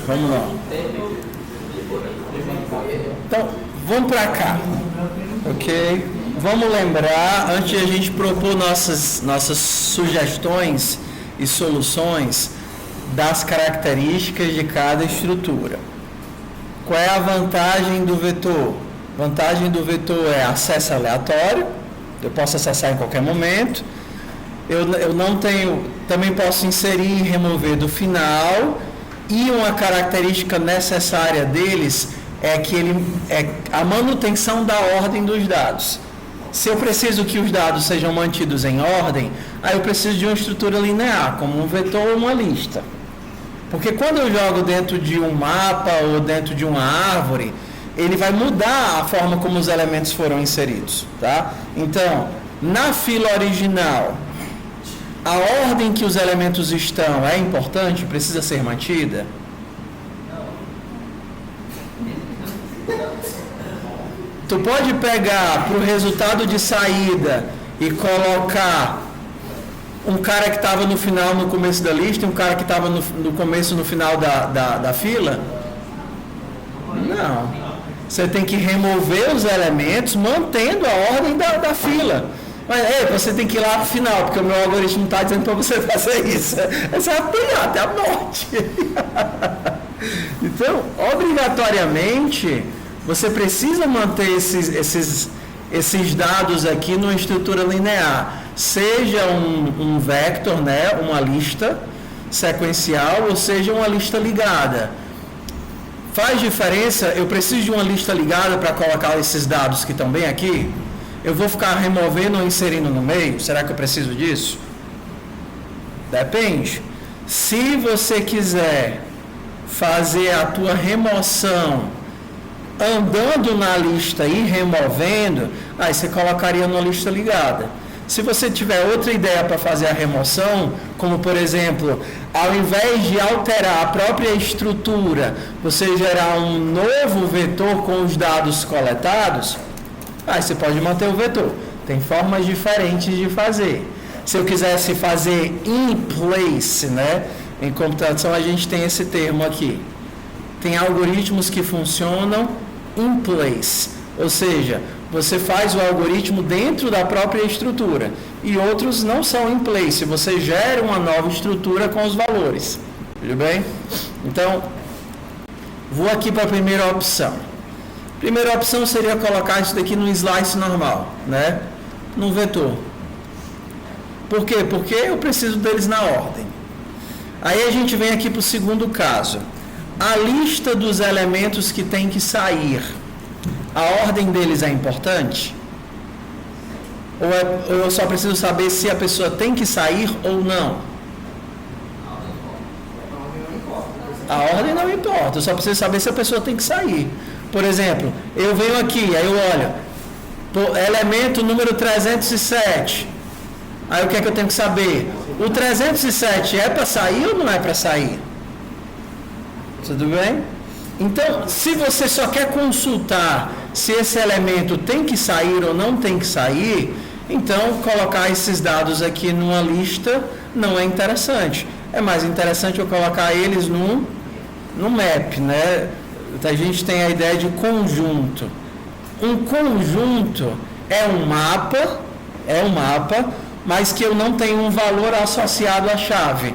Vamos lá. Então, vamos para cá. Ok? Vamos lembrar, antes de a gente propor nossas sugestões e soluções das características de cada estrutura. Qual é a vantagem do vetor? A vantagem do vetor é acesso aleatório, eu posso acessar em qualquer momento. Eu não tenho, também posso inserir e remover do final, e uma característica necessária deles é que ele é a manutenção da ordem dos dados. Se eu preciso que os dados sejam mantidos em ordem, aí eu preciso de uma estrutura linear, como um vetor ou uma lista. Porque quando eu jogo dentro de um mapa ou dentro de uma árvore, ele vai mudar a forma como os elementos foram inseridos, tá? Então, na fila original, a ordem que os elementos estão é importante, precisa ser mantida? Tu pode pegar para o resultado de saída e colocar um cara que estava no final, no começo da lista, e um cara que estava no começo, no final da fila? Não. Você tem que remover os elementos mantendo a ordem da fila. Mas você tem que ir lá para o final, porque o meu algoritmo está dizendo para você fazer isso. Você vai apanhar até a morte. Então, obrigatoriamente, você precisa manter esses dados aqui numa estrutura linear. Seja um vector, né, uma lista sequencial, ou seja uma lista ligada. Faz diferença, eu preciso de uma lista ligada para colocar esses dados que estão bem aqui? Eu vou ficar removendo ou inserindo no meio? Será que eu preciso disso? Depende. Se você quiser fazer a tua remoção andando na lista e removendo, aí você colocaria numa lista ligada. Se você tiver outra ideia para fazer a remoção, como por exemplo, ao invés de alterar a própria estrutura, você gerar um novo vetor com os dados coletados, aí você pode manter o vetor. Tem formas diferentes de fazer. Se eu quisesse fazer in place, né? Em computação a gente tem esse termo aqui. Tem algoritmos que funcionam in place, ou seja, você faz o algoritmo dentro da própria estrutura, e outros não são in place, você gera uma nova estrutura com os valores. Tudo bem? Então, vou aqui para a primeira opção. Primeira opção seria colocar isso daqui no slice normal, né? No vetor. Por quê? Porque eu preciso deles na ordem. Aí a gente vem aqui para o segundo caso. A lista dos elementos que tem que sair, a ordem deles é importante? Ou eu só preciso saber se a pessoa tem que sair ou não? A ordem não importa, eu só preciso saber se a pessoa tem que sair. Por exemplo, eu venho aqui, aí eu olho, elemento número 307. Aí o que é que eu tenho que saber? O 307 é para sair ou não é para sair? Tudo bem? Então, se você só quer consultar se esse elemento tem que sair ou não tem que sair, então colocar esses dados aqui numa lista não é interessante. É mais interessante eu colocar eles no map, né? A gente tem a ideia de conjunto. Um conjunto é um mapa, mas que eu não tenho um valor associado à chave.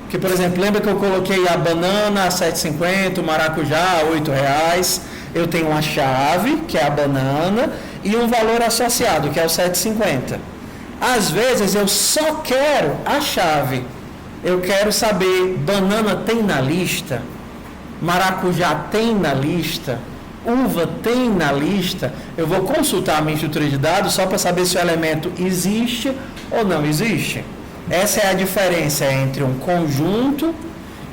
Que, por exemplo, lembra que eu coloquei a banana a 7,50, o maracujá a R$8. Eu tenho uma chave, que é a banana, e um valor associado, que é o 7,50. Às vezes eu só quero a chave. Eu quero saber, banana tem na lista? Maracujá tem na lista? Uva tem na lista? Eu vou consultar a minha estrutura de dados só para saber se o elemento existe ou não existe. Essa é a diferença entre um conjunto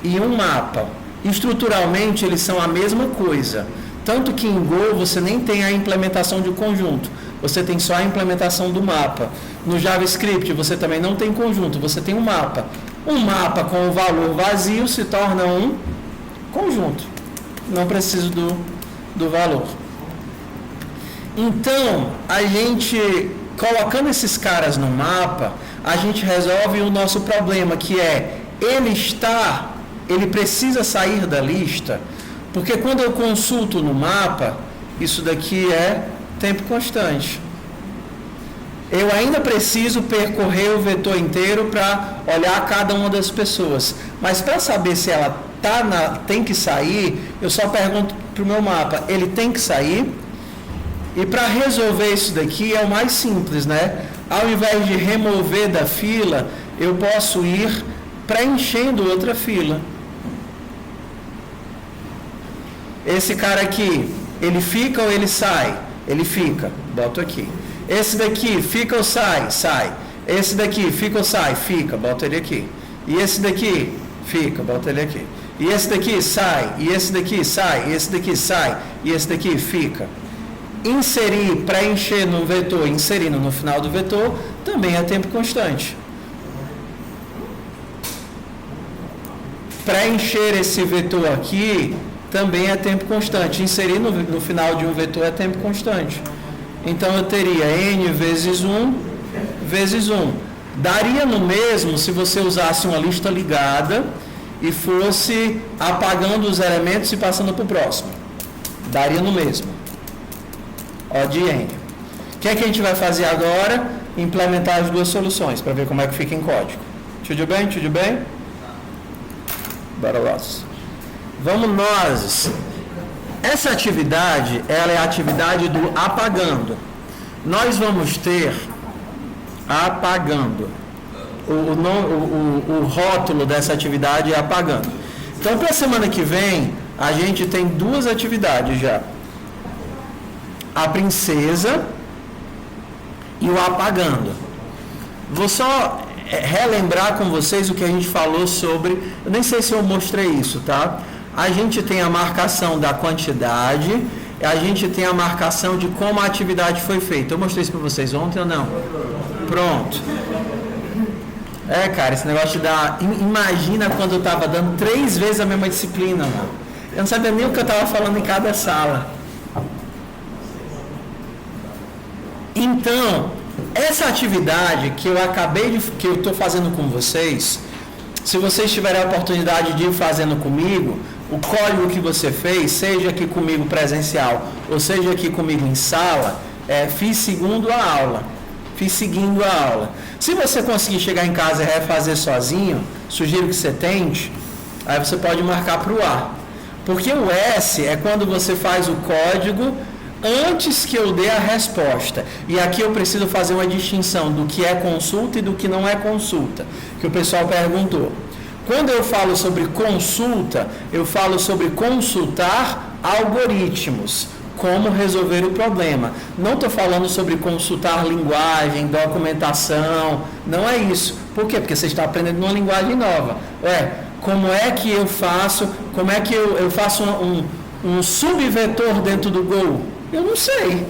e um mapa. Estruturalmente, eles são a mesma coisa. Tanto que em Go você nem tem a implementação de conjunto. Você tem só a implementação do mapa. No JavaScript você também não tem conjunto, você tem um mapa. Um mapa com o valor vazio se torna um conjunto. Não preciso do valor. Então, a gente, colocando esses caras no mapa, a gente resolve o nosso problema, que é ele está ele precisa sair da lista, porque quando eu consulto no mapa, isso daqui é tempo constante. Eu ainda preciso percorrer o vetor inteiro para olhar cada uma das pessoas. Mas para saber se ela tem que sair, eu só pergunto para o meu mapa, ele tem que sair? E para resolver isso daqui é o mais simples, né? Ao invés de remover da fila, eu posso ir preenchendo outra fila. Esse cara aqui, ele fica ou ele sai? Ele fica, boto aqui. Esse daqui, fica ou sai? Sai. Esse daqui, fica ou sai? Fica, boto ele aqui. E esse daqui, fica, boto ele aqui. E esse daqui sai, e esse daqui sai, e esse daqui sai, e esse daqui fica. Inserir, preencher no vetor, inserindo no final do vetor, também é tempo constante. Preencher esse vetor aqui também é tempo constante. Inserir no final de um vetor é tempo constante. Então eu teria n vezes 1 vezes 1. Daria no mesmo se você usasse uma lista ligada e fosse apagando os elementos e passando para o próximo. Daria no mesmo. O de n. O que é que a gente vai fazer agora? Implementar as duas soluções para ver como é que fica em código. Tudo bem? Tudo bem? Bora lá. Vamos nós. Essa atividade, ela é a atividade do apagando. Nós vamos ter apagando. O rótulo dessa atividade é apagando. Então, para a semana que vem, a gente tem duas atividades já. A princesa e o apagando. Vou só relembrar com vocês o que a gente falou sobre... Eu nem sei se eu mostrei isso, tá? A gente tem a marcação da quantidade, a gente tem a marcação de como a atividade foi feita. Eu mostrei isso para vocês ontem ou não? Pronto. Cara, esse negócio de dar... Imagina quando eu estava dando 3 vezes a mesma disciplina, mano. Eu não sabia nem o que eu estava falando em cada sala. Então, essa atividade que eu estou fazendo com vocês, se vocês tiverem a oportunidade de ir fazendo comigo, o código que você fez, seja aqui comigo presencial ou seja aqui comigo em sala, fiz seguindo a aula. Se você conseguir chegar em casa e refazer sozinho, sugiro que você tente, aí você pode marcar para o A. Porque o S é quando você faz o código antes que eu dê a resposta. E aqui eu preciso fazer uma distinção do que é consulta e do que não é consulta, que o pessoal perguntou. Quando eu falo sobre consulta, eu falo sobre consultar algoritmos, como resolver o problema. Não estou falando sobre consultar linguagem, documentação, não é isso. Por quê? Porque você está aprendendo uma linguagem nova. Como é que eu faço, como é que eu faço um subvetor dentro do Go? Eu não sei.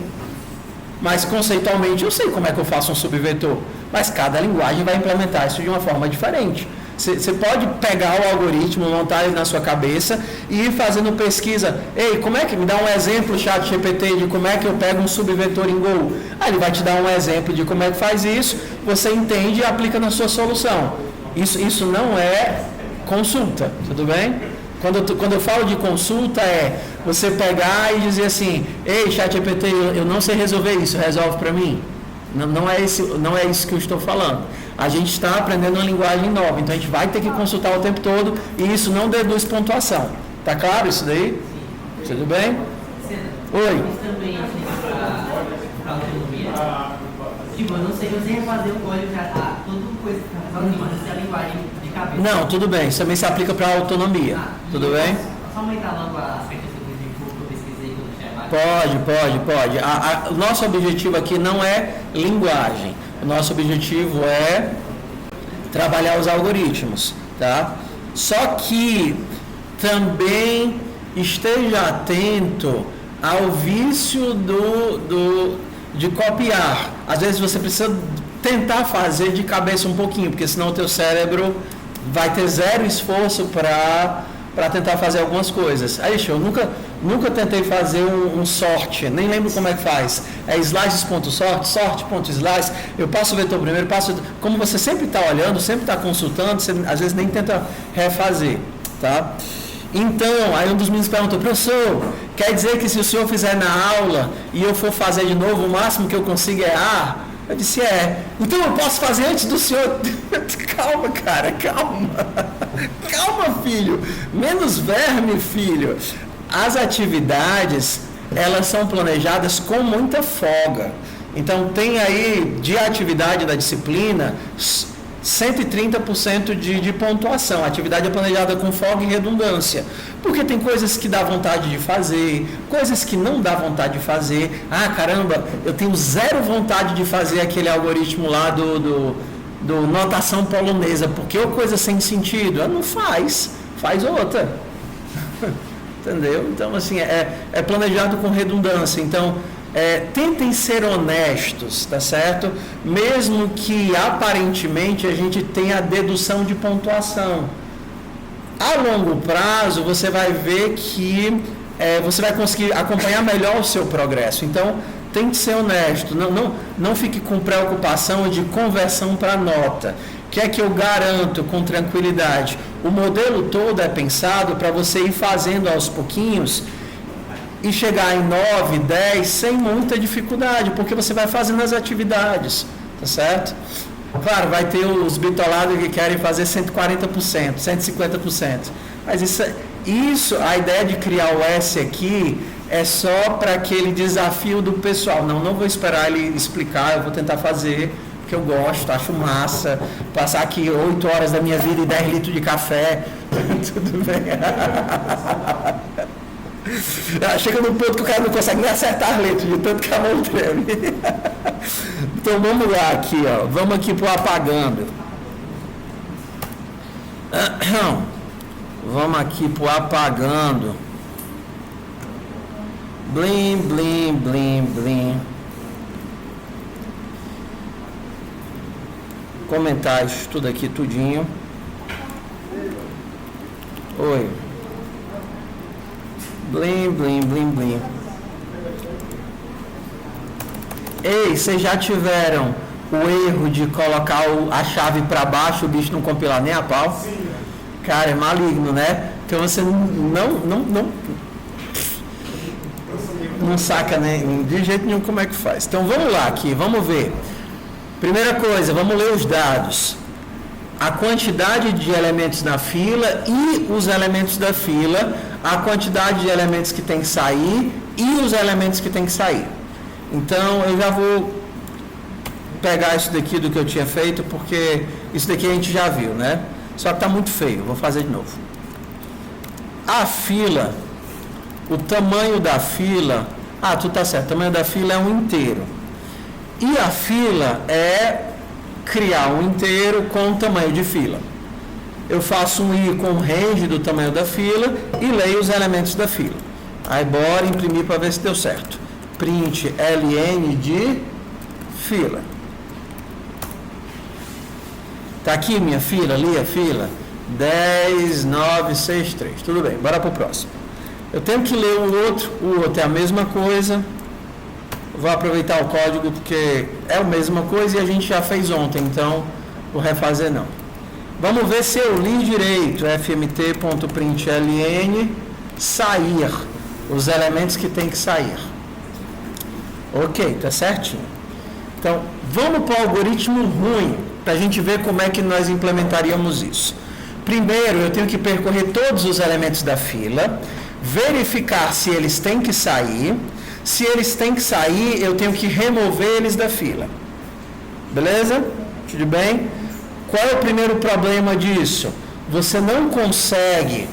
Mas conceitualmente eu sei como é que eu faço um subvetor. Mas cada linguagem vai implementar isso de uma forma diferente. Você pode pegar o algoritmo, montar ele na sua cabeça e ir fazendo pesquisa. Ei, como é que me dá um exemplo, ChatGPT, de como é que eu pego um subvetor em Go? Aí ele vai te dar um exemplo de como é que faz isso, você entende e aplica na sua solução. Isso não é consulta, tudo bem? Quando eu falo de consulta você pegar e dizer assim, ei, ChatGPT, eu não sei resolver isso, resolve para mim. Não é isso que eu estou falando. A gente está aprendendo uma linguagem nova, então a gente vai ter que consultar o tempo todo e isso não deduz pontuação. Tá claro isso daí? Sim. Tudo bem? Oi? Também a autonomia. Tipo, eu não sei refazer o código, já tá tudo coisa que a linguagem de cabeça. Não, tudo bem. Isso também se aplica para a autonomia. Tudo bem? Só aumentar logo as características que eu pesquisei quando Pode. O nosso objetivo aqui não é linguagem. O nosso objetivo é trabalhar os algoritmos, tá? Só que também esteja atento ao vício de copiar. Às vezes você precisa tentar fazer de cabeça um pouquinho, porque senão o teu cérebro vai ter zero esforço para tentar fazer algumas coisas. Aí, eu nunca tentei fazer um sort, nem lembro como é que faz. É slices.sort, sort.slice, eu passo o vetor primeiro, como você sempre está olhando, sempre está consultando, você às vezes nem tenta refazer, tá? Então, aí um dos meninos perguntou, professor, quer dizer que se o senhor fizer na aula e eu for fazer de novo, o máximo que eu consigo é A? Eu disse, então eu posso fazer antes do senhor? Calma, cara, calma. Calma, filho. Menos verme, filho. As atividades, elas são planejadas com muita folga. Então, tem aí, de atividade da disciplina, 130% de pontuação. A atividade é planejada com folga e redundância. Porque tem coisas que dá vontade de fazer, coisas que não dá vontade de fazer. Ah, caramba, eu tenho zero vontade de fazer aquele algoritmo lá do notação polonesa, porque é coisa sem sentido. Não faz outra. Entendeu? Então, assim, é planejado com redundância. Então, tentem ser honestos, tá certo? Mesmo que aparentemente a gente tenha a dedução de pontuação. A longo prazo, você vai ver que você vai conseguir acompanhar melhor o seu progresso. Então, tente ser honesto. Não fique com preocupação de conversão para nota. Que é que eu garanto com tranquilidade? O modelo todo é pensado para você ir fazendo aos pouquinhos e chegar em 9, 10 sem muita dificuldade, porque você vai fazendo as atividades, tá certo? Claro, vai ter os bitolados que querem fazer 140%, 150%, mas isso, a ideia de criar o S aqui é só para aquele desafio do pessoal. Não vou esperar ele explicar, eu vou tentar fazer, porque eu gosto, acho massa, passar aqui 8 horas da minha vida e 10 litros de café, tudo bem. Chega no ponto que o cara não consegue nem acertar a letra, de tanto que a mão treme. Então vamos lá aqui, ó. Vamos aqui pro apagando. Vamos aqui pro apagando. Blim, blim, blim, blim. Comentários, tudo aqui, tudinho. Oi. Blim, blim, blim, blim. Ei, vocês já tiveram o erro de colocar a chave para baixo, o bicho não compilar nem a pau? Sim. Cara, é maligno, né? Então você não saca nem de jeito nenhum como é que faz. Então vamos lá aqui, vamos ver. Primeira coisa, vamos ler os dados. A quantidade de elementos na fila e os elementos da fila, a quantidade de elementos que tem que sair e os elementos que tem que sair. Então, eu já vou pegar isso daqui do que eu tinha feito, porque isso daqui a gente já viu, né? Só que está muito feio, vou fazer de novo. A fila, o tamanho da fila, tu tá certo, o tamanho da fila é um inteiro. E a fila é criar um inteiro com o tamanho de fila. Eu faço um i com o range do tamanho da fila e leio os elementos da fila. Aí bora imprimir para ver se deu certo. Print ln de fila. Tá aqui minha fila, ali a fila 10, 9, 6, 3. Tudo bem, bora pro próximo. Eu tenho que ler o outro é a mesma coisa. Vou aproveitar o código porque é a mesma coisa e a gente já fez ontem, então vou refazer não. Vamos ver se eu li direito. fmt.println sair, os elementos que tem que sair. Ok, tá certinho. Então, vamos para o algoritmo ruim, para a gente ver como é que nós implementaríamos isso. Primeiro, eu tenho que percorrer todos os elementos da fila, verificar se eles têm que sair. Se eles têm que sair, eu tenho que remover eles da fila. Beleza? Tudo bem? Qual é o primeiro problema disso? Você não consegue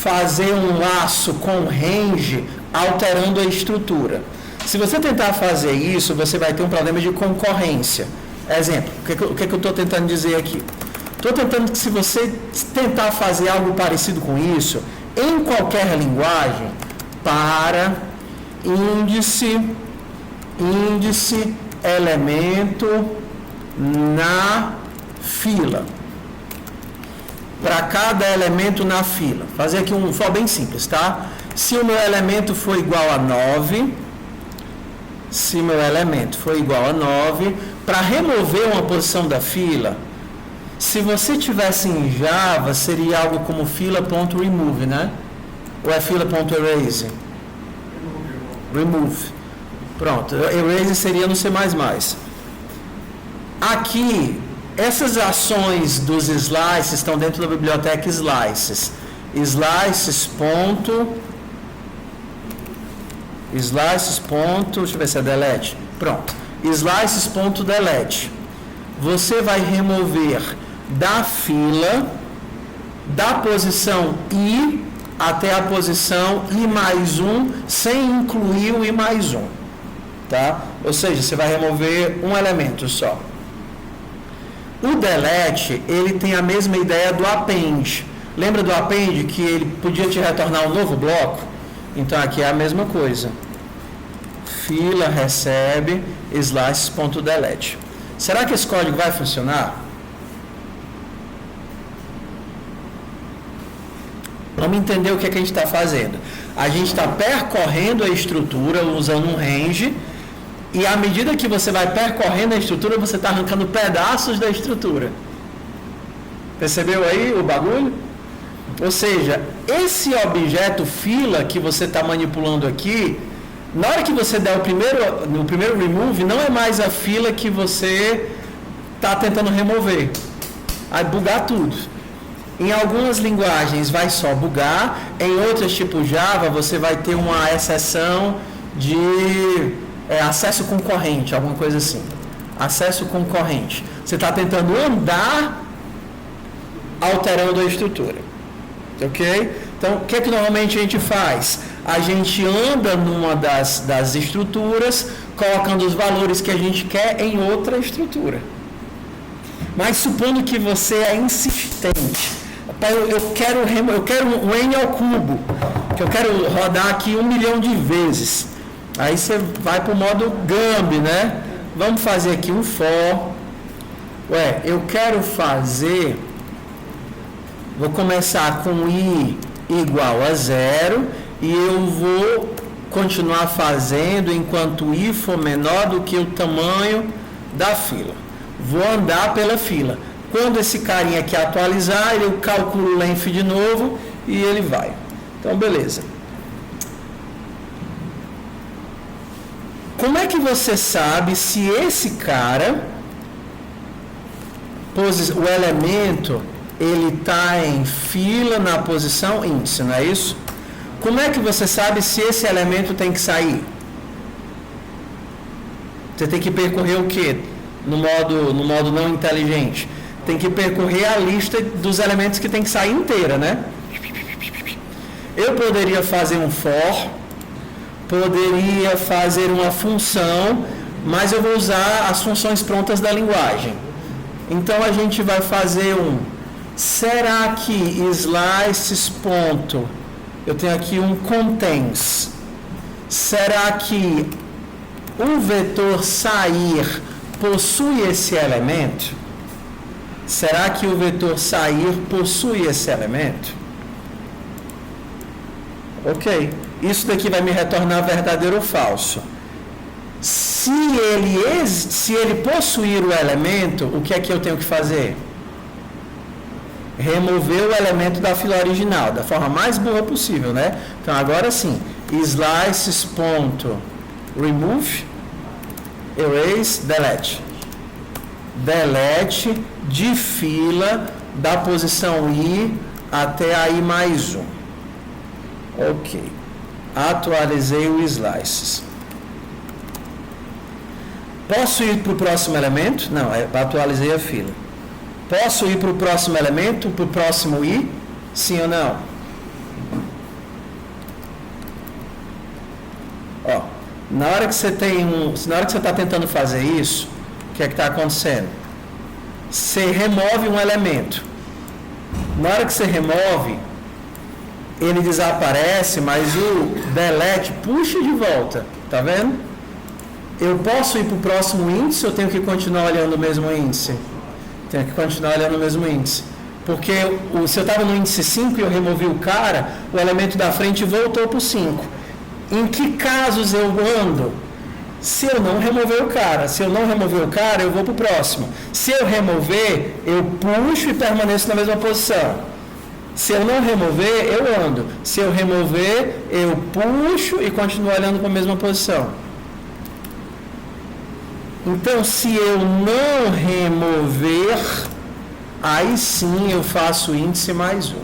fazer um laço com range alterando a estrutura. Se você tentar fazer isso, você vai ter um problema de concorrência. Exemplo, o que eu estou tentando dizer aqui? Estou tentando que se você tentar fazer algo parecido com isso, em qualquer linguagem, índice, elemento na fila. Para cada elemento na fila. Fazer aqui um for bem simples, tá? Se o meu elemento for igual a 9, para remover uma posição da fila, Se você tivesse em Java, seria algo como fila.remove, né? Ou é fila.erase? Remove. Pronto, erase seria no C++. Aqui, essas ações dos slices estão dentro da biblioteca slices. Deixa eu ver se é delete. Pronto. Slices.delete. Você vai remover da fila, da posição I até a posição I+1, sem incluir o I+1. Tá? Ou seja, você vai remover um elemento só. O delete, ele tem a mesma ideia do append. Lembra do append que ele podia te retornar um novo bloco? Então aqui é a mesma coisa. Fila recebe slices.delete. Será que esse código vai funcionar? Vamos entender o que a gente está fazendo. A gente está percorrendo a estrutura usando um range, e à medida que você vai percorrendo a estrutura, você está arrancando pedaços da estrutura. Percebeu aí o bagulho? Ou seja, esse objeto fila que você está manipulando aqui, na hora que você der no primeiro remove, não é mais a fila que você está tentando remover. Vai bugar tudo. Em algumas linguagens vai só bugar, em outras tipo Java você vai ter uma exceção de acesso concorrente, alguma coisa assim. Acesso concorrente. Você está tentando andar alterando a estrutura. Ok? Então, o que é que normalmente a gente faz? A gente anda numa das estruturas, colocando os valores que a gente quer em outra estrutura. Mas supondo que você é insistente. Eu quero um N ao cubo, que eu quero rodar aqui 1 milhão de vezes. Aí você vai para o modo Gamb, né? Vamos fazer aqui um for. Eu quero fazer... Vou começar com I igual a 0 e eu vou continuar fazendo enquanto I for menor do que o tamanho da fila. Vou andar pela fila. Quando esse carinha aqui atualizar, eu calculo o length de novo e ele vai. Então, beleza. Como é que você sabe se esse cara, o elemento, ele está em fila na posição índice, não é isso? Como é que você sabe se esse elemento tem que sair? Você tem que percorrer o quê? No modo não inteligente. Tem que percorrer a lista dos elementos que tem que sair inteira, né? Eu poderia fazer um for, poderia fazer uma função, mas eu vou usar as funções prontas da linguagem. Então a gente vai fazer será que slices. Eu tenho aqui um contains. Será que o vetor sair possui esse elemento? Será que o vetor sair possui esse elemento? Ok. Isso daqui vai me retornar verdadeiro ou falso. Se ele possuir o elemento, o que é que eu tenho que fazer? Remover o elemento da fila original, da forma mais burra possível, né? Então, agora sim. Slices.remove, erase, delete. Delete de fila da posição I até a I+1. Ok. Atualizei o slices. Posso ir para o próximo elemento? Não, atualizei a fila. Posso ir para o próximo elemento, para o próximo I? Sim ou não? Na hora que você está tentando fazer isso, o que é que está acontecendo? Você remove um elemento. Na hora que você remove, ele desaparece, mas o delete puxa de volta. Tá vendo? Eu posso ir para o próximo índice ou tenho que continuar olhando o mesmo índice? Tenho que continuar olhando o mesmo índice. Porque se eu estava no índice 5 e eu removi o cara, o elemento da frente voltou para o 5. Em que casos eu ando? Se eu não remover o cara. Se eu não remover o cara, eu vou para o próximo. Se eu remover, eu puxo e permaneço na mesma posição. Se eu não remover, eu ando. Se eu remover, eu puxo e continuo olhando para a mesma posição. Então, se eu não remover, aí sim eu faço índice mais 1.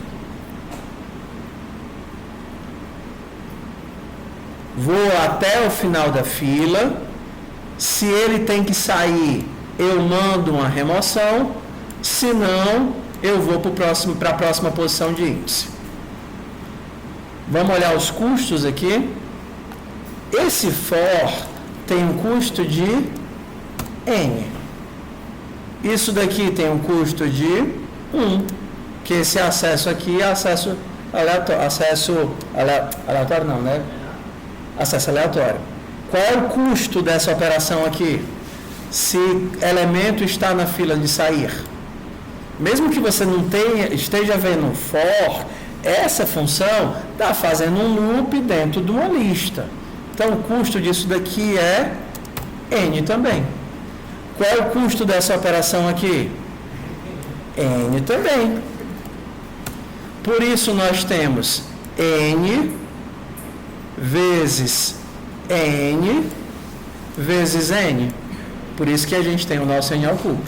Vou até o final da fila. Se ele tem que sair, eu mando uma remoção. Se não, eu vou para a próxima posição de índice. Vamos olhar os custos aqui. Esse for tem um custo de N. Isso daqui tem um custo de 1. Que esse acesso aqui é acesso aleatório. Aleatório não, né? Acesso aleatório. Qual é o custo dessa operação aqui? Se elemento está na fila de sair. Mesmo que você não esteja vendo for, essa função está fazendo um loop dentro de uma lista. Então, o custo disso daqui é N também. Qual é o custo dessa operação aqui? N também. Por isso, nós temos N vezes N vezes N. Por isso que a gente tem o nosso N ao cubo.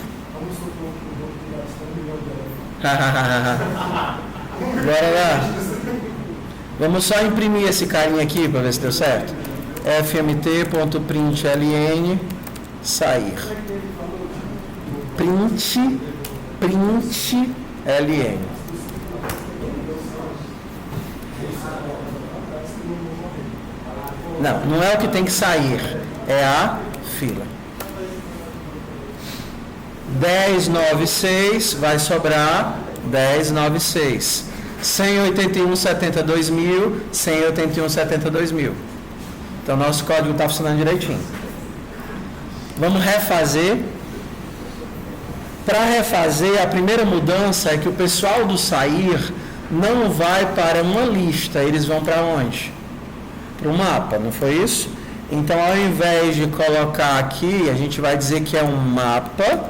Bora lá. Vamos só imprimir esse carinha aqui para ver se deu certo. fmt.println sair. Println. Não é o que tem que sair, é a fila. 1096 vai sobrar 1096. 181,72 mil, 181,72 mil. Então, nosso código está funcionando direitinho. Vamos refazer. Para refazer, a primeira mudança é que o pessoal do sair não vai para uma lista, eles vão para onde? Para o mapa, não foi isso? Então, ao invés de colocar aqui, a gente vai dizer que é um mapa.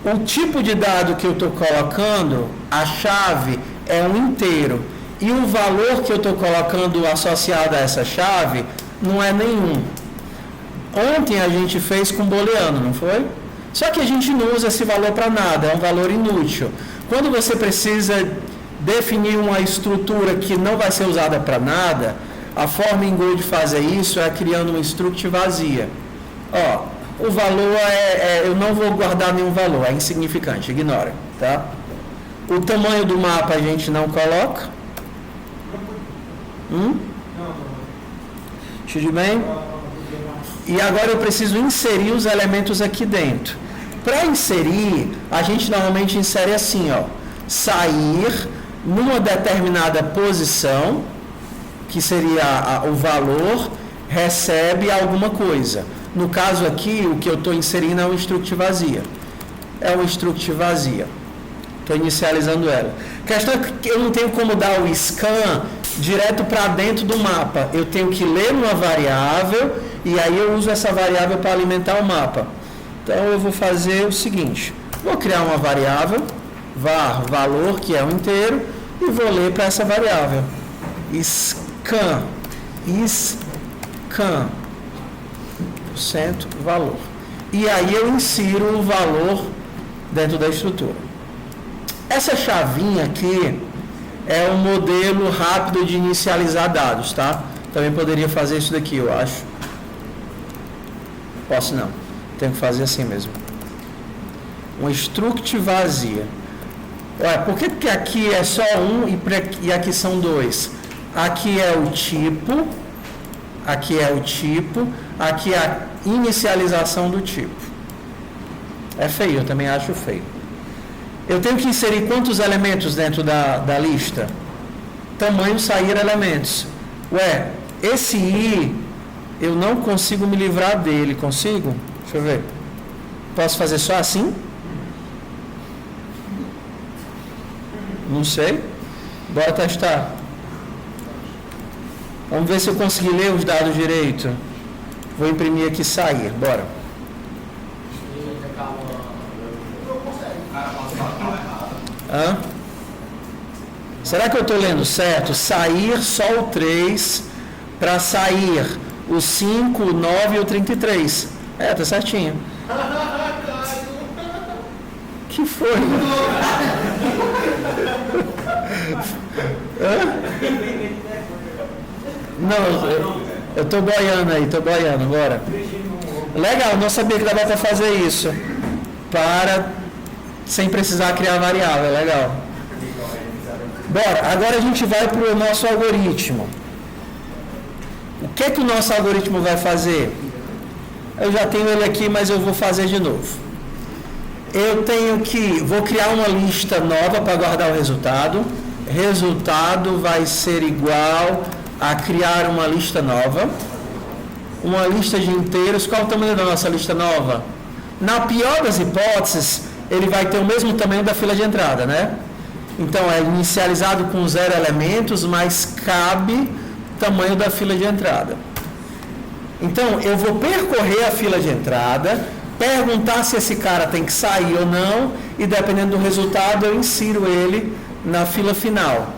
O tipo de dado que eu estou colocando, a chave é um inteiro. E o valor que eu estou colocando associado a essa chave não é nenhum. Ontem a gente fez com booleano, não foi? Só que a gente não usa esse valor para nada, é um valor inútil. Quando você precisa definir uma estrutura que não vai ser usada para nada, a forma em Go de fazer isso é criando uma struct vazia. Ó, o valor eu não vou guardar nenhum valor, é insignificante, ignora, tá? O tamanho do mapa a gente não coloca. Tudo bem? E agora eu preciso inserir os elementos aqui dentro. Para inserir, a gente normalmente insere assim, ó, sair numa determinada posição, que seria o valor, recebe alguma coisa. No caso aqui, o que eu estou inserindo é uma struct vazia. É uma struct vazia. Estou inicializando ela. A questão é que eu não tenho como dar o scan direto para dentro do mapa. Eu tenho que ler uma variável e aí eu uso essa variável para alimentar o mapa. Então eu vou fazer o seguinte. Vou criar uma variável, var valor, que é um inteiro, e vou ler para essa variável. Scan valor. E aí eu insiro o valor dentro da estrutura. Essa chavinha aqui é um modelo rápido de inicializar dados, tá? Também poderia fazer isso daqui, eu acho. Posso não. Tenho que fazer assim mesmo. Uma struct vazia. Ué, por que aqui é só um e aqui são dois? Aqui é o tipo, aqui é a inicialização do tipo. É feio, eu também acho feio. Eu tenho que inserir quantos elementos dentro da lista? Tamanho sair elementos. Ué, esse i, eu não consigo me livrar dele, consigo? Deixa eu ver. Posso fazer só assim? Não sei. Bora testar. Vamos ver se eu consegui ler os dados direito. Vou imprimir aqui sair, bora. Hã? Será que eu estou lendo certo? Sair só o 3 para sair o 5, o 9 e o 33. Tá certinho. Que foi? Não, eu tô boiando aí, bora. Legal, não sabia que dava para fazer isso. Sem precisar criar variável, legal. Bora, agora a gente vai para o nosso algoritmo. O que o nosso algoritmo vai fazer? Eu já tenho ele aqui, mas eu vou fazer de novo. Vou criar uma lista nova para guardar o resultado. Resultado vai ser igual a criar uma lista nova. Uma lista de inteiros. Qual é o tamanho da nossa lista nova? Na pior das hipóteses, ele vai ter o mesmo tamanho da fila de entrada, né? Então, é inicializado com 0 elementos, mas cabe tamanho da fila de entrada. Então, eu vou percorrer a fila de entrada, perguntar se esse cara tem que sair ou não, e dependendo do resultado, eu insiro ele na fila final.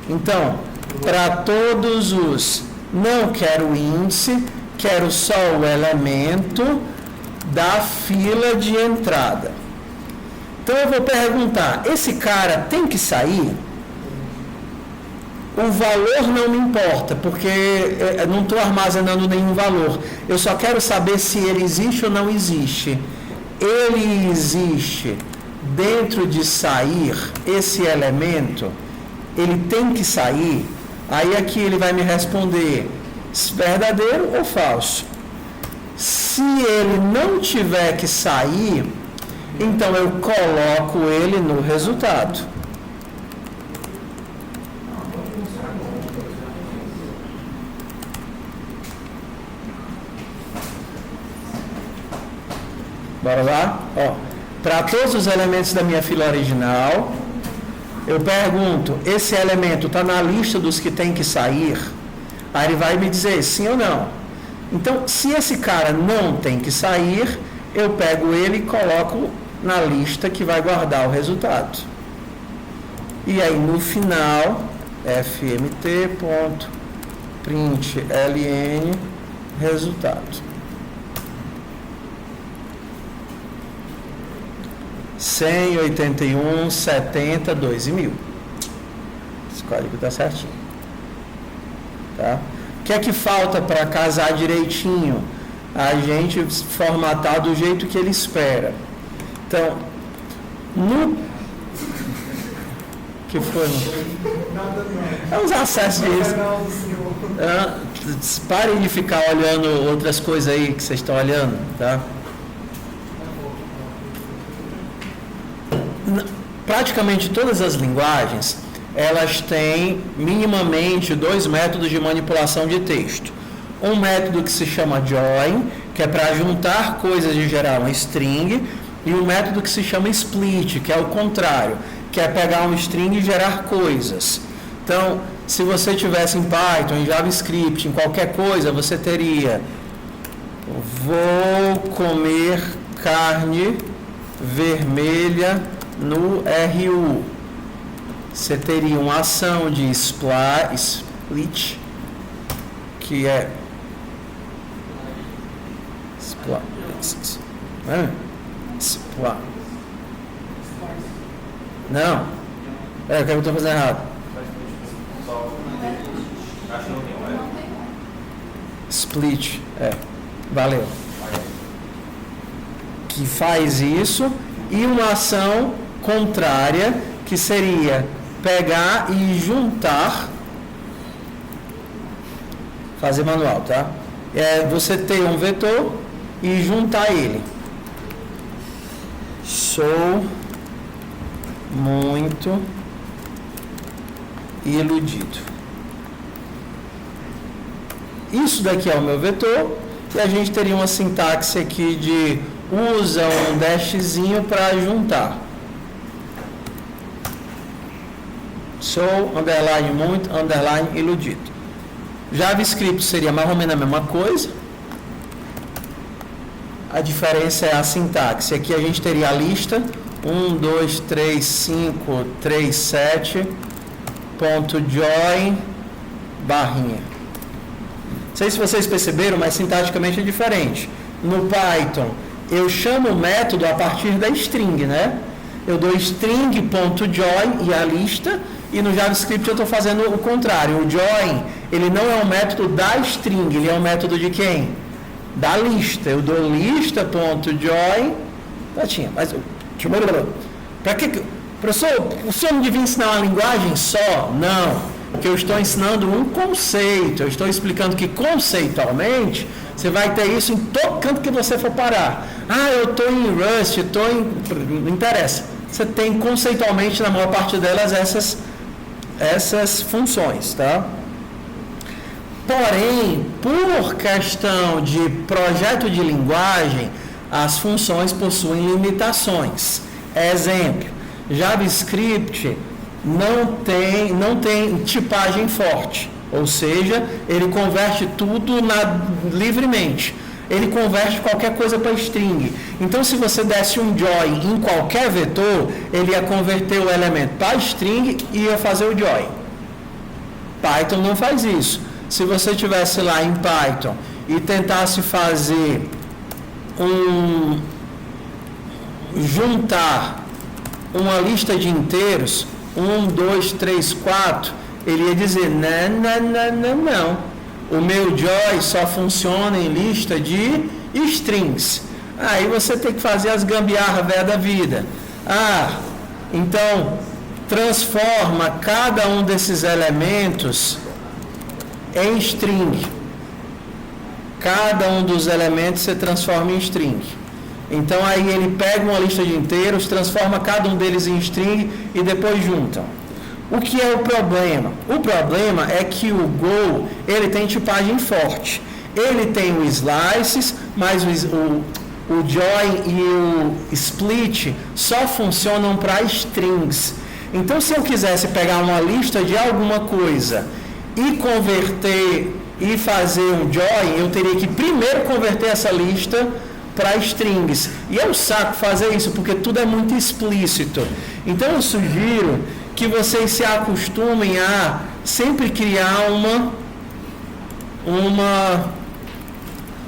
Então, para todos os não quero o índice, quero só o elemento da fila de entrada. Então, eu vou perguntar, esse cara tem que sair? O valor não me importa, porque eu não estou armazenando nenhum valor. Eu só quero saber se ele existe ou não existe. Ele existe dentro de sair esse elemento, ele tem que sair. Aí aqui ele vai me responder verdadeiro ou falso. Se ele não tiver que sair, então eu coloco ele no resultado. Bora lá? Para todos os elementos da minha fila original, eu pergunto, esse elemento está na lista dos que tem que sair? Aí ele vai me dizer sim ou não. Então, se esse cara não tem que sair, eu pego ele e coloco na lista que vai guardar o resultado. E aí, no final, fmt.println resultado. 181, 70, 12.000. Esse código está certinho. Tá? O que é que falta para casar direitinho? A gente formatar do jeito que ele espera. Então, que foi? É uns acessos disso. Parem de ficar olhando outras coisas aí que vocês estão olhando, tá? Praticamente todas as linguagens, elas têm minimamente 2 métodos de manipulação de texto. Um método que se chama join, que é para juntar coisas e gerar uma string, e um método que se chama split, que é o contrário, que é pegar um string e gerar coisas. Então, se você tivesse em Python, em JavaScript, em qualquer coisa, você teria: vou comer carne vermelha no RU. Você teria uma ação de split, que é não, o que eu estou fazendo errado? Split, valeu. Que faz isso, e uma ação contrária, que seria pegar e juntar, fazer manual, tá? Você ter um vetor e juntar ele. Sou muito iludido. Isso daqui é o meu vetor, e a gente teria uma sintaxe aqui de usa um dashzinho para juntar. Sou, underline, muito, underline, iludido. JavaScript seria mais ou menos a mesma coisa. a diferença é a sintaxe. Aqui a gente teria a lista 1, 2, 3, 5, 3, 7, ponto join, barrinha. Não sei se vocês perceberam, mas sintaticamente é diferente. No Python, eu chamo o método a partir da string, né? Eu dou string.join e a lista, e no JavaScript eu estou fazendo o contrário. O join, ele não é um método da string, ele é um método de quem? Da lista. Eu dou lista.join, mas para que, professor, o senhor não devia ensinar uma linguagem só? Não, porque eu estou ensinando um conceito, eu estou explicando que conceitualmente você vai ter isso em todo canto que você for parar. Eu estou em Rust, não interessa. Você tem conceitualmente, na maior parte delas, essas funções, tá? Porém, por questão de projeto de linguagem, as funções possuem limitações. Exemplo, JavaScript não tem tipagem forte, ou seja, ele converte tudo livremente. Ele converte qualquer coisa para string. Então, se você desse um join em qualquer vetor, ele ia converter o elemento para string e ia fazer o join. Python não faz isso. Se você tivesse lá em Python e tentasse fazer juntar uma lista de inteiros, 1, 2, 3, 4, ele ia dizer, não. O meu join só funciona em lista de strings. Aí você tem que fazer as gambiarra velha da vida. Então, transforma cada um desses elementos em string. Cada um dos elementos você transforma em string. Então, aí ele pega uma lista de inteiros, transforma cada um deles em string e depois juntam. O que é o problema? O problema é que o Go, ele tem tipagem forte. Ele tem o slices, mas o join e o split só funcionam para strings. Então, se eu quisesse pegar uma lista de alguma coisa e converter e fazer um join, eu teria que primeiro converter essa lista para strings. E é um saco fazer isso, porque tudo é muito explícito. Então, eu sugiro que vocês se acostumem a sempre criar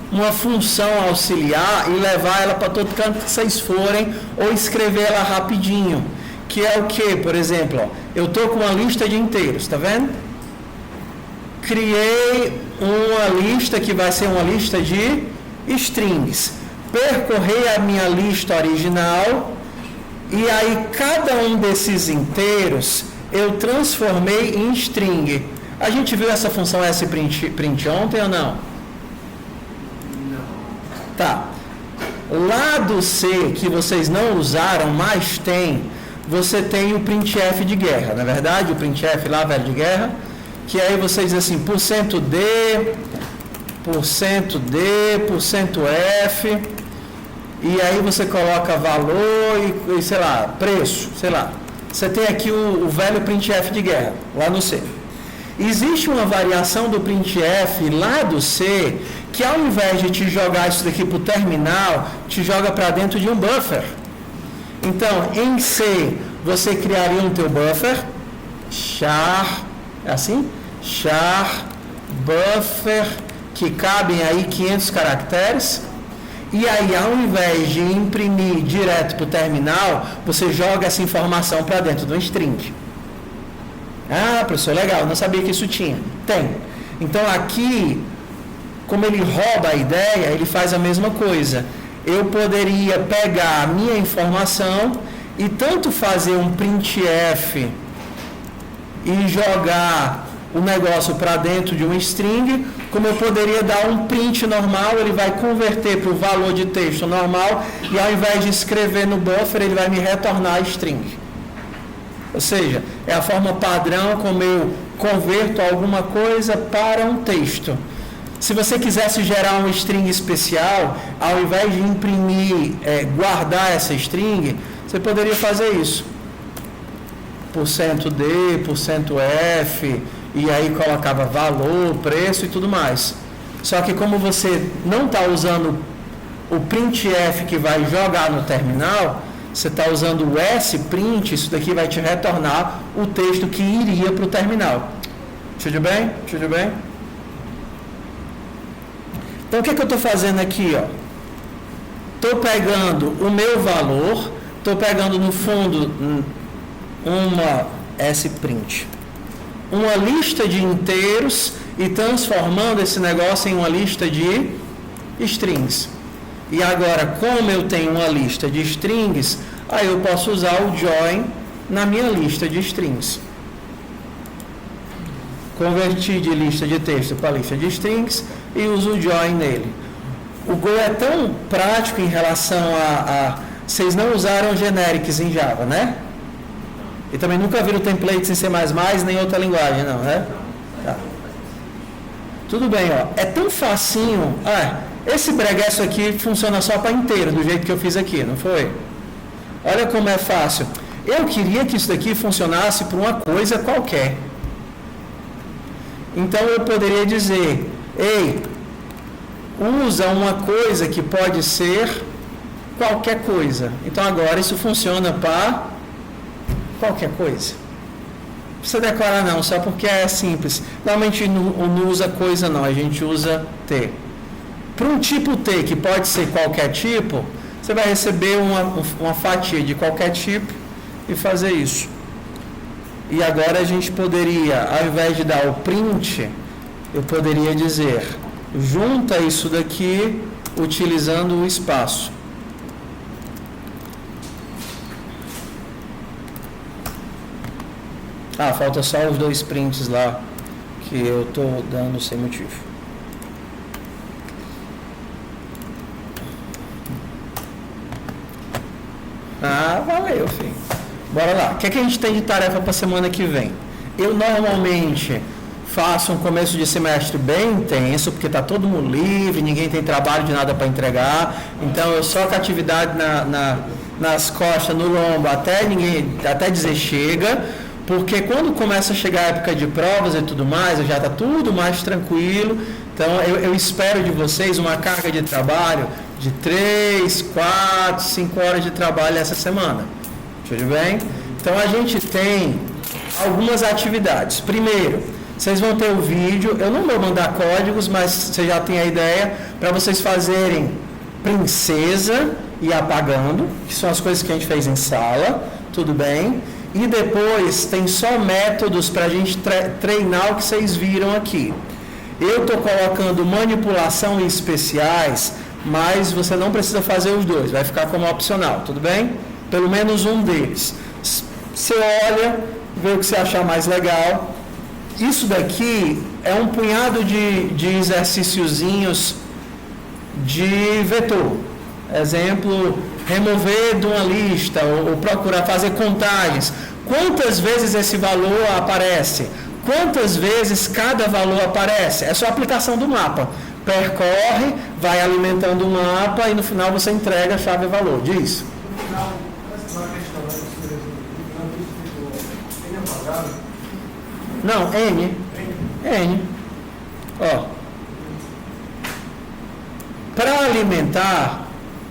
uma função auxiliar e levar ela para todo canto que vocês forem, ou escrever ela rapidinho. Que é o que? Por exemplo, eu estou com uma lista de inteiros, tá vendo? Criei uma lista que vai ser uma lista de strings. Percorri a minha lista original. E aí, cada um desses inteiros, eu transformei em string. A gente viu essa função sprint ontem ou não? Não. Tá. Lá do C, que vocês não usaram, mas você tem o printf de guerra, não é verdade? O printf lá, velho de guerra, que aí vocês dizem assim, %D, %F... E aí você coloca valor e sei lá, preço, sei lá. Você tem aqui o velho printf de guerra, lá no C. Existe uma variação do printf lá do C, que ao invés de te jogar isso daqui para o terminal, te joga para dentro de um buffer. Então, em C, você criaria um teu buffer, char, é assim? Char, buffer, que cabem aí 500 caracteres. E aí, ao invés de imprimir direto para o terminal, você joga essa informação para dentro de um string. Professor, legal, não sabia que isso tinha. Tem. Então, aqui, como ele rouba a ideia, ele faz a mesma coisa. Eu poderia pegar a minha informação e tanto fazer um printf e jogar o negócio para dentro de um string, como eu poderia dar um print normal, ele vai converter para o valor de texto normal, e ao invés de escrever no buffer, ele vai me retornar a string. Ou seja, é a forma padrão como eu converto alguma coisa para um texto. Se você quisesse gerar um string especial, ao invés de imprimir, guardar essa string, você poderia fazer isso. %D, %F, e aí colocava valor, preço e tudo mais. Só que como você não está usando o printf que vai jogar no terminal, você está usando o sprint, isso daqui vai te retornar o texto que iria para o terminal. Tudo bem? Tudo bem? Então, o que eu estou fazendo aqui? Estou pegando o meu valor, estou pegando no fundo uma sprint, uma lista de inteiros e transformando esse negócio em uma lista de strings. E agora, como eu tenho uma lista de strings, aí eu posso usar o join na minha lista de strings. Converti de lista de texto para lista de strings e uso o join nele. O Go é tão prático em relação a vocês não usaram generics em Java, né? E também nunca viram templates em C++ nem outra linguagem, não, né? Tá. Tudo bem, é tão facinho. Esse breguesso aqui funciona só para inteiro, do jeito que eu fiz aqui, não foi? Olha como é fácil. Eu queria que isso daqui funcionasse para uma coisa qualquer. Então eu poderia dizer, ei, usa uma coisa que pode ser qualquer coisa. Então agora isso funciona para qualquer coisa. Não precisa decorar não, só porque é simples. Normalmente não usa coisa não, a gente usa T. Para um tipo T, que pode ser qualquer tipo, você vai receber uma fatia de qualquer tipo e fazer isso. E agora a gente poderia, ao invés de dar o print, eu poderia dizer, junta isso daqui utilizando o espaço. Falta só os 2 prints lá, que eu estou dando sem motivo. Valeu, filho. Bora lá. O que a gente tem de tarefa para a semana que vem? Eu normalmente faço um começo de semestre bem intenso, porque está todo mundo livre, ninguém tem trabalho de nada para entregar. Então, eu só com a atividade nas costas, no lombo, até dizer chega. Porque quando começa a chegar a época de provas e tudo mais, já está tudo mais tranquilo. Então, eu espero de vocês uma carga de trabalho de 3, 4, 5 horas de trabalho essa semana. Tudo bem? Então, a gente tem algumas atividades. Primeiro, vocês vão ter o vídeo. Eu não vou mandar códigos, mas você já tem a ideia para vocês fazerem princesa e apagando, que são as coisas que a gente fez em sala. Tudo bem? E depois tem só métodos para a gente treinar o que vocês viram aqui. Eu estou colocando manipulação e especiais, mas você não precisa fazer os dois, vai ficar como opcional, tudo bem? Pelo menos um deles. Você olha, vê o que você achar mais legal. Isso daqui é um punhado de exercíciozinhos de vetor. Exemplo, remover de uma lista ou procurar fazer contagens. Quantas vezes esse valor aparece? Quantas vezes cada valor aparece? É só a aplicação do mapa. Percorre, vai alimentando o mapa e no final você entrega a chave valor. Diz. Não, N. Para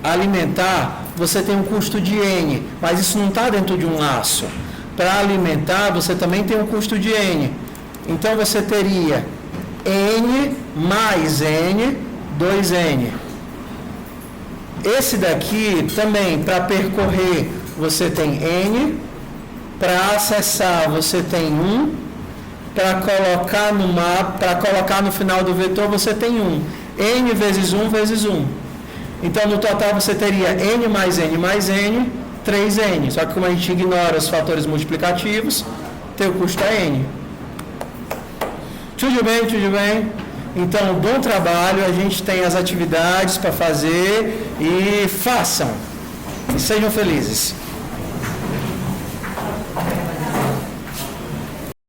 alimentar, você tem um custo de N, mas isso não está dentro de um laço. Para alimentar, você também tem um custo de N. Então, você teria N mais N, 2N. Esse daqui, também, para percorrer, você tem N. Para acessar, você tem 1. Para colocar no mapa, para colocar no final do vetor, você tem 1. N vezes 1 vezes 1. Então, no total, você teria N mais N mais N, 3N. Só que como a gente ignora os fatores multiplicativos, teu custo é N. Tudo bem? Então, bom trabalho. A gente tem as atividades para fazer e façam. E sejam felizes.